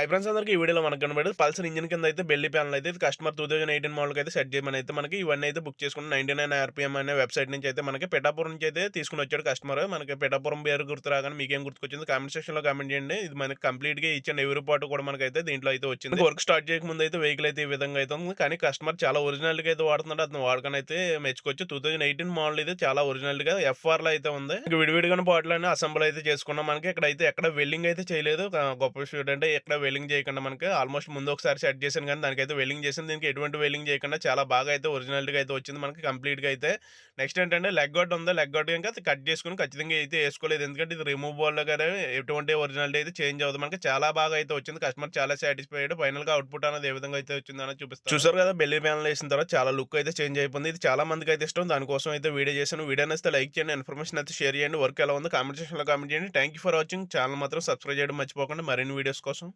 Hi friends అందరికి ఈ వీడియోలో మనకు కనబడేది పల్సర్ ఇంజిన్ కింద అయితే బెల్లి ప్యానెల్ అయితే ఇది కస్టమర్ 2018 మోడల్కి అయితే సెట్ చేయమని అయితే మనకి ఇవన్నీ అయితే బుక్ చేసుకుని 99 ఆర్పిఎం అనే వెబ్సైట్ నుంచి అయితే మనకి పిఠాపురం నుంచి అయితే తీసుకుని వచ్చాడు కస్టమర్. మనకి పిఠాపురం పేరు గుర్తు రాగానే మీకేం గుర్తుకొచ్చింది కామెంట్ సెక్షన్ లో కామెంట్ చేయండి. ఇది మనకి కంప్లీట్ గా ఇచ్చిన ఎవరి పాటు కూడా మనకైతే దీంట్లో అయితే వచ్చింది. వర్క్ స్టార్ట్ చేయక ముందు అయితే వెహికల్ అయితే ఈ విధంగా అయితే ఉంది. కానీ కస్టమర్ చాలా ఒరిజినల్ గా అయితే వాడుతున్నాడు. అతను వాడకని అయితే మెచ్చుకోవచ్చు. 2018 మోడల్ అయితే చాలా ఒరిజినల్ గా ఎఫ్ఆర్ లో అయితే ఉంది. విడివిడిగా పాటలన్నీ అసెంబుల్ అయితే చేసుకున్నాం. మనకి ఇక్కడ అయితే ఎక్కడ వెల్డింగ్ అయితే చేయలేదు. గొప్ప విషయం ఏంటంటే ఎక్కడ వెల్డింగ్ చేయకుండా మనకి ఆల్మోస్ట్ ముందు ఒకసారి సెట్ చేశాను కానీ దానికైతే వెల్డింగ్ చేసాను. దీనికి ఎటువంటి వెల్డింగ్ చేయకుండా చాలా బాగా అయితే ఒరిజినల్గా అయితే వచ్చింది మనకి కంప్లీట్గా అయితే. నెక్స్ట్ ఏంటంటే లెగ్ గార్డ్ ఉంది. లెగ్ గార్డ్ ఇంకా కట్ చేసుకుని ఖచ్చితంగా అయితే వేసుకోలేదు. ఎందుకంటే ఇది రిమూవబుల్ గానే ఎటువంటి ఒరిజినాలిటీ అయితే చేంజ్ అవ్వదు. మనకి చాలా బాగా అయితే వచ్చింది. కస్టమర్ చాలా సాటిస్ఫైడ్. ఫైనల్ గా అవుట్పుట్ అనేది ఏ విధంగా అయితే వచ్చింది అనేది చూపిస్తాను. చూసారు కదా బెల్లి ప్యానల్ వేసిన తర్వాత చాలా లుక్ అయితే చేంజ్ అయిపోయింది. ఇది చాలా మందికి అయితే ఇష్టం. దానికోసం అయితే వీడియో చేశాను. వీడియో నచ్చితే లైక్ చేయండి, ఇన్ఫర్మేషన్ అయితే షేర్ చేయండి. వర్క్ ఎలా ఉందో కామెంట్ సెక్షన్ లో కామెంట్ చేయండి. Thank you for watching. Channel మాత్రం సబ్స్క్రైబ్ చేయడం మర్చిపోకండి మరిన్ని వీడియోస్ కోసం.